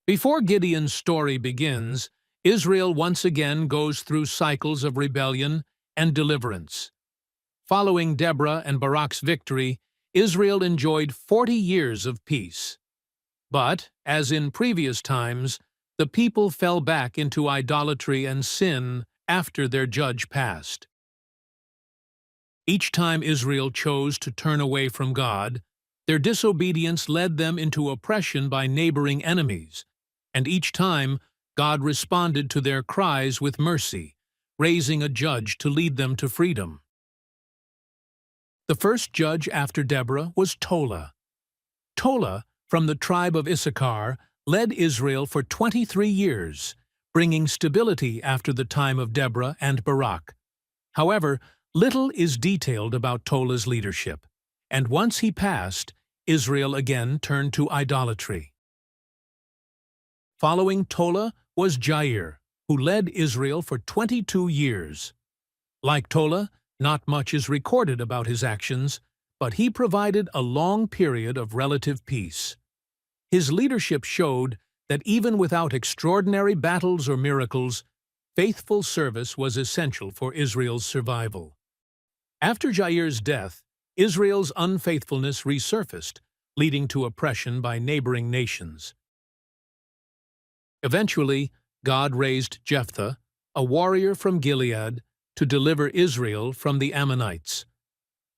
Before Gideon's story begins, Israel once again goes through cycles of rebellion and deliverance. Following Deborah and Barak's victory, Israel enjoyed 40 years of peace. But, as in previous times, the people fell back into idolatry and sin after their judge passed. Each time Israel chose to turn away from God, their disobedience led them into oppression by neighboring enemies, and each time God responded to their cries with mercy, raising a judge to lead them to freedom. The first judge after Deborah was Tola. Tola, from the tribe of Issachar, led Israel for 23 years, bringing stability after the time of Deborah and Barak. However, little is detailed about Tola's leadership, and once he passed, Israel again turned to idolatry. Following Tola was Jair, who led Israel for 22 years. Like Tola, not much is recorded about his actions, but he provided a long period of relative peace. His leadership showed that even without extraordinary battles or miracles, faithful service was essential for Israel's survival. After Jair's death, Israel's unfaithfulness resurfaced, leading to oppression by neighboring nations. Eventually, God raised Jephthah, a warrior from Gilead, to deliver Israel from the Ammonites.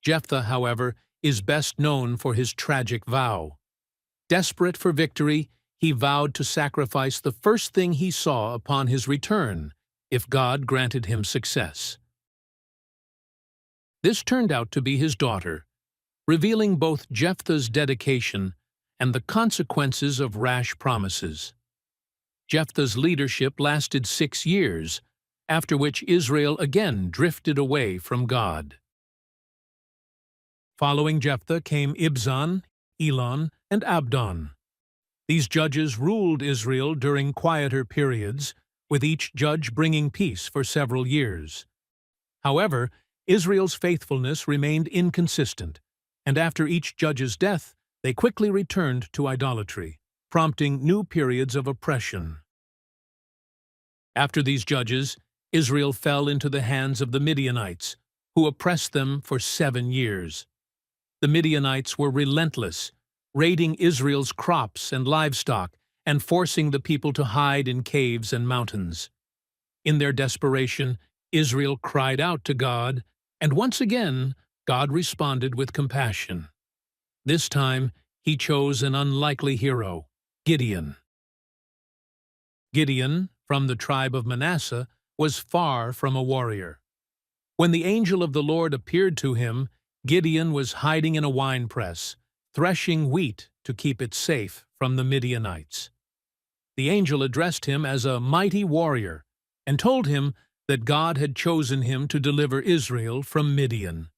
Jephthah, however, is best known for his tragic vow. Desperate for victory, he vowed to sacrifice the first thing he saw upon his return, if God granted him success. This turned out to be his daughter, revealing both Jephthah's dedication and the consequences of rash promises. Jephthah's leadership lasted 6 years, after which Israel again drifted away from God. Following Jephthah came Ibzan, Elon, and Abdon. These judges ruled Israel during quieter periods, with each judge bringing peace for several years. However, Israel's faithfulness remained inconsistent, and after each judge's death, they quickly returned to idolatry, prompting new periods of oppression. After these judges, Israel fell into the hands of the Midianites, who oppressed them for 7 years. The Midianites were relentless, raiding Israel's crops and livestock and forcing the people to hide in caves and mountains. In their desperation, Israel cried out to God, and once again, God responded with compassion. This time, he chose an unlikely hero, Gideon. Gideon, from the tribe of Manasseh, was far from a warrior. When the angel of the Lord appeared to him, Gideon was hiding in a winepress, threshing wheat to keep it safe from the Midianites. The angel addressed him as a mighty warrior and told him that God had chosen him to deliver Israel from Midian.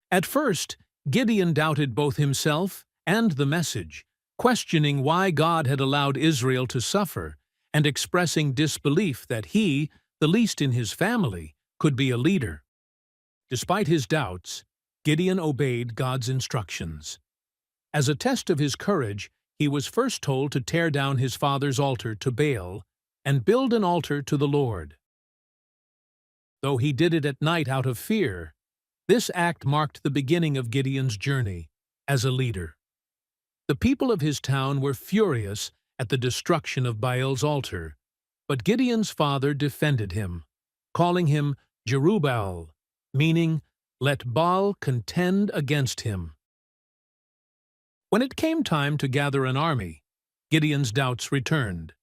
At first, Gideon doubted both himself and the message, questioning why God had allowed Israel to suffer and expressing disbelief that he, the least in his family, could be a leader. Despite his doubts, Gideon obeyed God's instructions. As a test of his courage, he was first told to tear down his father's altar to Baal and build an altar to the Lord. Though he did it at night out of fear, this act marked the beginning of Gideon's journey as a leader. The people of his town were furious at the destruction of Baal's altar, but Gideon's father defended him, calling him Jerubbaal, meaning, "Let Baal contend against him." When it came time to gather an army, Gideon's doubts returned.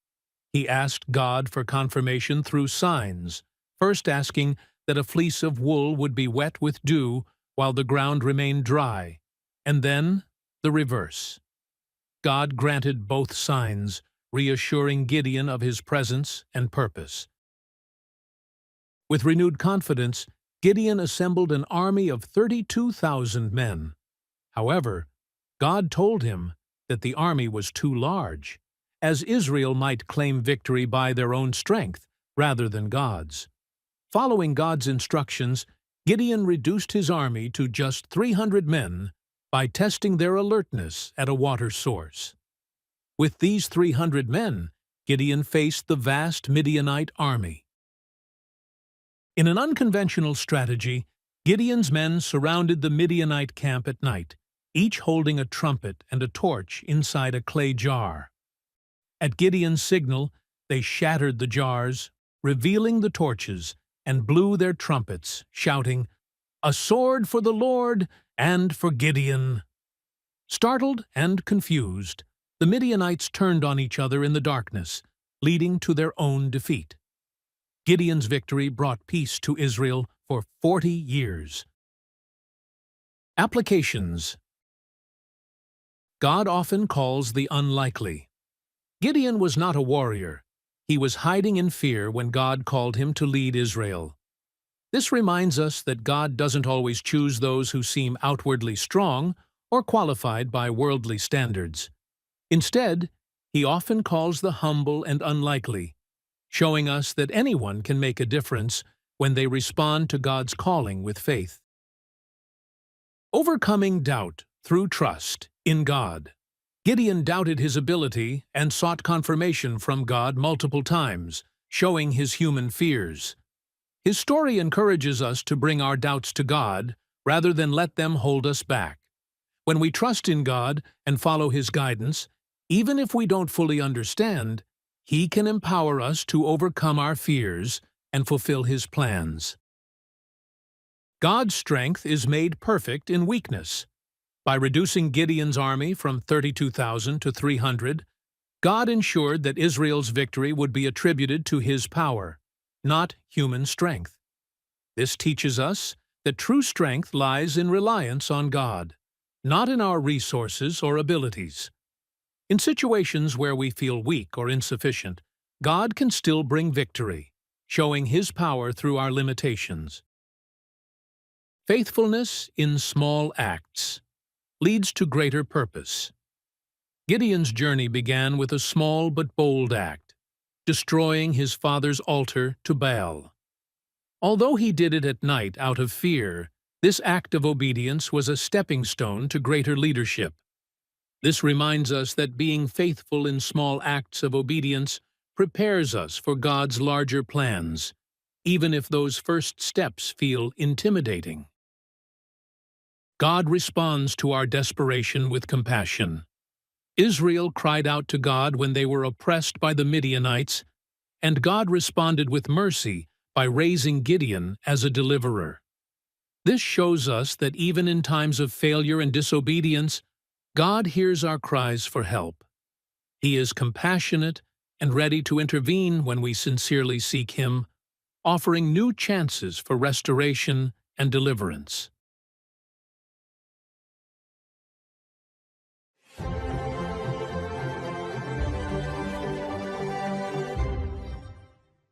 He asked God for confirmation through signs, first asking that a fleece of wool would be wet with dew while the ground remained dry, and then the reverse. God granted both signs, reassuring Gideon of his presence and purpose. With renewed confidence, Gideon assembled an army of 32,000 men. However, God told him that the army was too large, as Israel might claim victory by their own strength rather than God's. Following God's instructions, Gideon reduced his army to just 300 men by testing their alertness at a water source. With these 300 men, Gideon faced the vast Midianite army. In an unconventional strategy, Gideon's men surrounded the Midianite camp at night, each holding a trumpet and a torch inside a clay jar. At Gideon's signal, they shattered the jars, revealing the torches, and blew their trumpets, shouting, "A sword for the Lord and for Gideon!" Startled and confused, the Midianites turned on each other in the darkness, leading to their own defeat. Gideon's victory brought peace to Israel for 40 years. Applications. God often calls the unlikely. Gideon was not a warrior. He was hiding in fear when God called him to lead Israel. This reminds us that God doesn't always choose those who seem outwardly strong or qualified by worldly standards. Instead, He often calls the humble and unlikely, showing us that anyone can make a difference when they respond to God's calling with faith. Overcoming doubt through trust in God. Gideon doubted his ability and sought confirmation from God multiple times, showing his human fears. His story encourages us to bring our doubts to God rather than let them hold us back. When we trust in God and follow His guidance, even if we don't fully understand, He can empower us to overcome our fears and fulfill His plans. God's strength is made perfect in weakness. By reducing Gideon's army from 32,000 to 300, God ensured that Israel's victory would be attributed to His power, not human strength. This teaches us that true strength lies in reliance on God, not in our resources or abilities. In situations where we feel weak or insufficient, God can still bring victory, showing His power through our limitations. Faithfulness in small acts leads to greater purpose. Gideon's journey began with a small but bold act, destroying his father's altar to Baal. Although he did it at night out of fear, this act of obedience was a stepping stone to greater leadership. This reminds us that being faithful in small acts of obedience prepares us for God's larger plans, even if those first steps feel intimidating. God responds to our desperation with compassion. Israel cried out to God when they were oppressed by the Midianites, and God responded with mercy by raising Gideon as a deliverer. This shows us that even in times of failure and disobedience, God hears our cries for help. He is compassionate and ready to intervene when we sincerely seek Him, offering new chances for restoration and deliverance.